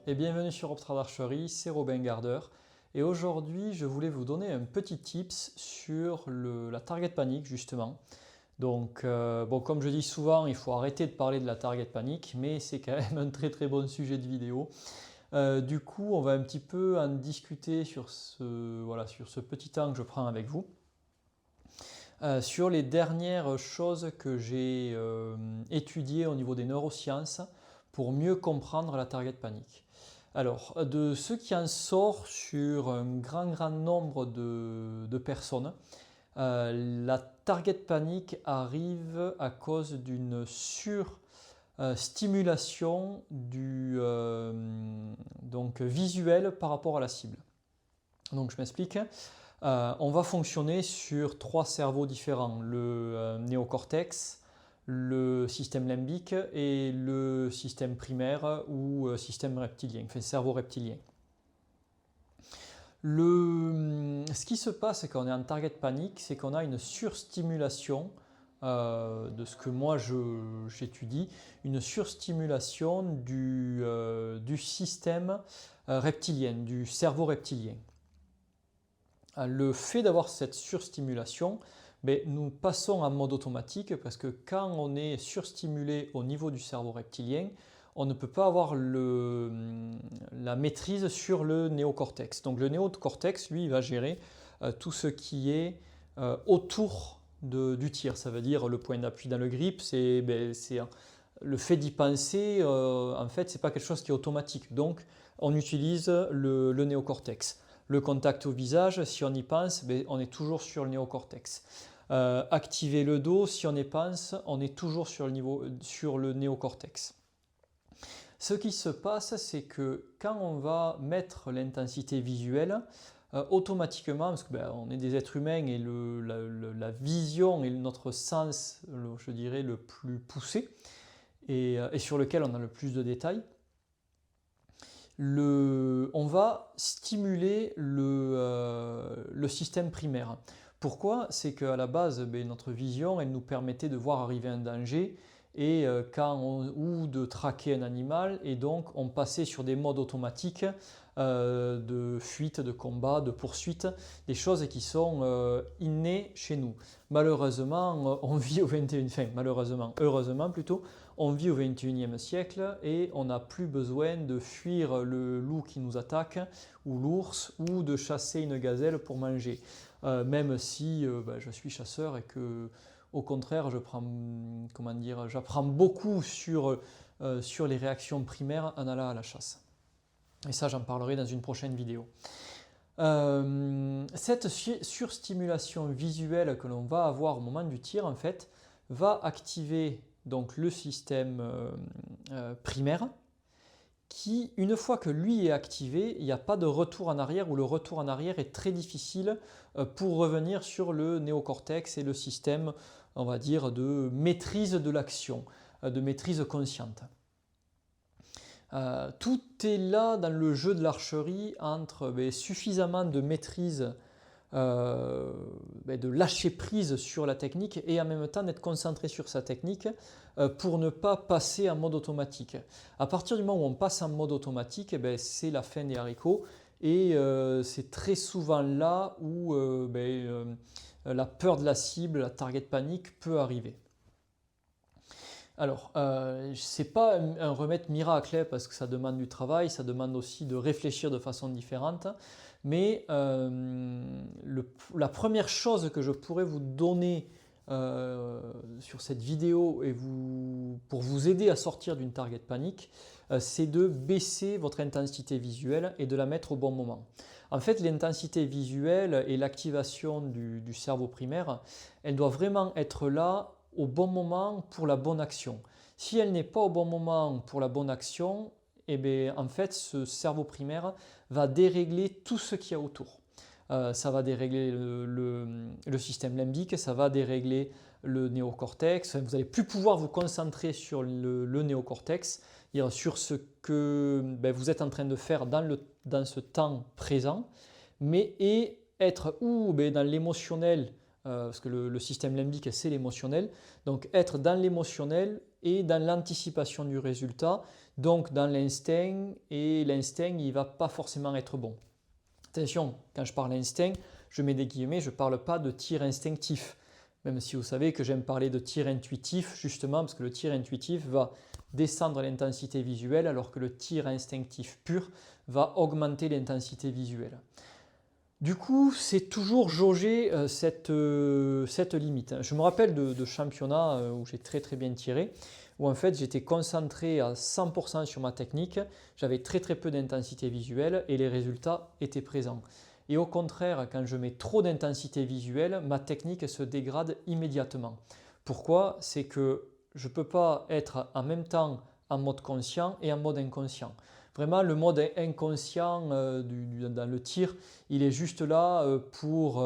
et bienvenue sur Optrad Archery, c'est Robin Gardeur. Et aujourd'hui, je voulais vous donner un petit tips sur la target panic justement. Donc, comme je dis souvent, il faut arrêter de parler de la target panic, mais c'est quand même un très bon sujet de vidéo. Du coup, on va un petit peu en discuter sur ce petit temps que je prends avec vous. Sur les dernières choses que j'ai étudiées au niveau des neurosciences pour mieux comprendre la target panic. Alors, de ce qui en sort sur un grand nombre de personnes, la target panic arrive à cause d'une surstimulation donc visuelle par rapport à la cible. Donc je m'explique. On va fonctionner sur trois cerveaux différents, le néocortex, le système limbique et le système primaire ou système reptilien, enfin cerveau reptilien. Ce qui se passe quand on est en target panic, c'est qu'on a une surstimulation de ce que moi j'étudie, une surstimulation du système reptilien, du cerveau reptilien. Le fait d'avoir cette surstimulation, nous passons en mode automatique parce que quand on est surstimulé au niveau du cerveau reptilien, on ne peut pas avoir la maîtrise sur le néocortex. Donc le néocortex, lui, il va gérer tout ce qui est autour du tir. Ça veut dire le point d'appui dans le grip, c'est le fait d'y penser, en fait, ce n'est pas quelque chose qui est automatique. Donc on utilise le néocortex. Le contact au visage, si on y pense, on est toujours sur le néocortex. Activer le dos, si on y pense, on est toujours sur le néocortex. Ce qui se passe, c'est que quand on va mettre l'intensité visuelle, automatiquement, parce qu'on est des êtres humains et la vision est notre sens, je dirais, le plus poussé et sur lequel on a le plus de détails, on va stimuler le système primaire. Pourquoi? C'est qu'à la base, notre vision, elle nous permettait de voir arriver un danger ou de traquer un animal, et donc on passait sur des modes automatiques de fuite, de combat, de poursuite, des choses qui sont innées chez nous. Malheureusement, on vit heureusement plutôt, on vit au XXIe siècle et on n'a plus besoin de fuir le loup qui nous attaque ou l'ours ou de chasser une gazelle pour manger. Même si je suis chasseur et que au contraire, j'apprends beaucoup sur les réactions primaires en allant à la chasse. Et ça, j'en parlerai dans une prochaine vidéo. Cette surstimulation visuelle que l'on va avoir au moment du tir, en fait, va activer donc, le système primaire qui, une fois que lui est activé, il n'y a pas de retour en arrière, ou le retour en arrière est très difficile pour revenir sur le néocortex et le système, on va dire, de maîtrise de l'action, de maîtrise consciente. Tout est là dans le jeu de l'archerie entre suffisamment de maîtrise, de lâcher prise sur la technique et en même temps d'être concentré sur sa technique pour ne pas passer en mode automatique. À partir du moment où on passe en mode automatique, c'est la fin des haricots et c'est très souvent là où la peur de la cible, la target panic peut arriver. Alors, ce n'est pas un remède miracle parce que ça demande du travail, ça demande aussi de réfléchir de façon différente. Mais la première chose que je pourrais vous donner sur cette vidéo pour vous aider à sortir d'une target panic, c'est de baisser votre intensité visuelle et de la mettre au bon moment. En fait, l'intensité visuelle et l'activation du cerveau primaire, elle doit vraiment être là au bon moment pour la bonne action. Si elle n'est pas au bon moment pour la bonne action, en fait, ce cerveau primaire va dérégler tout ce qu'il y a autour. Ça va dérégler le système limbique, ça va dérégler le néocortex. Vous n'allez plus pouvoir vous concentrer sur le néocortex, sur ce que vous êtes en train de faire dans ce temps présent, et être dans l'émotionnel parce que le système limbique, c'est l'émotionnel. Donc être dans l'émotionnel et dans l'anticipation du résultat, donc dans l'instinct, et l'instinct, il ne va pas forcément être bon. Attention, quand je parle instinct, je mets des guillemets, je ne parle pas de tir instinctif. Même si vous savez que j'aime parler de tir intuitif, justement, parce que le tir intuitif va descendre l'intensité visuelle, alors que le tir instinctif pur va augmenter l'intensité visuelle. Du coup, c'est toujours jauger cette limite. Je me rappelle de championnats où j'ai très très bien tiré, où en fait j'étais concentré à 100% sur ma technique, j'avais très très peu d'intensité visuelle et les résultats étaient présents. Et au contraire, quand je mets trop d'intensité visuelle, ma technique se dégrade immédiatement. Pourquoi? C'est que je ne peux pas être en même temps en mode conscient et en mode inconscient. Vraiment, le mode inconscient dans le tir, il est juste là pour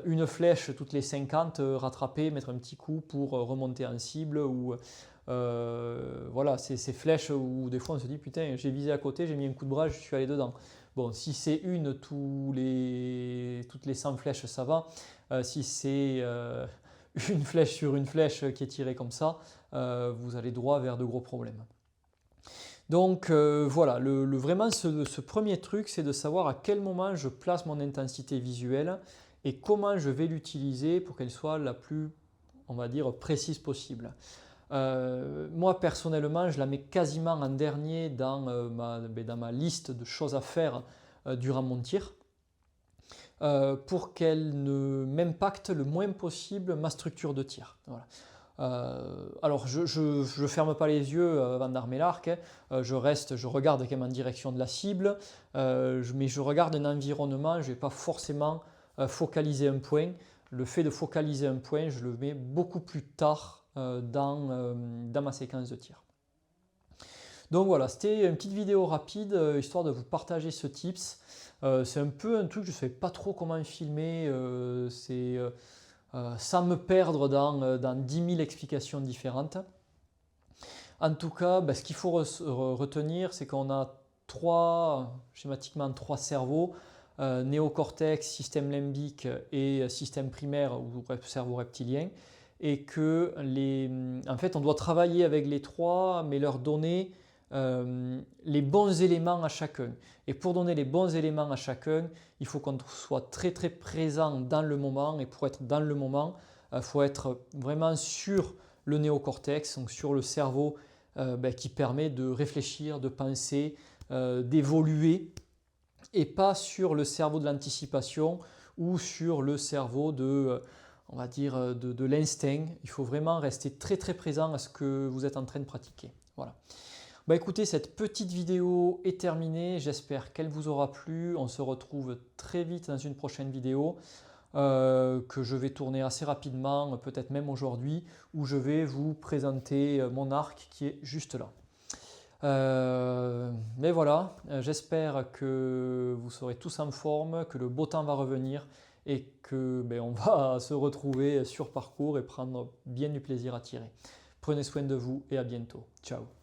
une flèche toutes les 50, rattraper, mettre un petit coup pour remonter en cible. Ou voilà, ces flèches où des fois on se dit putain, j'ai visé à côté, j'ai mis un coup de bras, je suis allé dedans. Bon, si c'est toutes les 100 flèches, ça va. Si c'est une flèche sur une flèche qui est tirée comme ça, vous allez droit vers de gros problèmes. Donc voilà, vraiment ce premier truc, c'est de savoir à quel moment je place mon intensité visuelle et comment je vais l'utiliser pour qu'elle soit la plus, on va dire, précise possible. Moi personnellement, je la mets quasiment en dernier dans ma liste de choses à faire durant mon tir pour qu'elle ne m'impacte le moins possible ma structure de tir. Voilà. Alors je ferme pas les yeux avant d'armer l'arc, hein. Je regarde quand même en direction de la cible, mais je regarde un environnement, je ne vais pas forcément focaliser un point. Le fait de focaliser un point, je le mets beaucoup plus tard dans ma séquence de tir. Donc voilà, c'était une petite vidéo rapide, histoire de vous partager ce tips. C'est un peu un truc, je ne sais pas trop comment filmer, sans me perdre dans 10 000 explications différentes. En tout cas, ce qu'il faut retenir, c'est qu'on a schématiquement trois cerveaux, néocortex, système limbique et système primaire ou cerveau reptilien. Et que en fait, on doit travailler avec les trois, mais leur donner les bons éléments à chacun. Et pour donner les bons éléments à chacun, il faut qu'on soit très très présent dans le moment. Et pour être dans le moment, il faut être vraiment sur le néocortex, donc sur le cerveau qui permet de réfléchir, de penser, d'évoluer, et pas sur le cerveau de l'anticipation ou sur le cerveau on va dire, de l'instinct. Il faut vraiment rester très très présent à ce que vous êtes en train de pratiquer. Voilà. Écoutez, cette petite vidéo est terminée. J'espère qu'elle vous aura plu. On se retrouve très vite dans une prochaine vidéo que je vais tourner assez rapidement, peut-être même aujourd'hui, où je vais vous présenter mon arc qui est juste là. Mais voilà, j'espère que vous serez tous en forme, que le beau temps va revenir et que on va se retrouver sur parcours et prendre bien du plaisir à tirer. Prenez soin de vous et à bientôt. Ciao.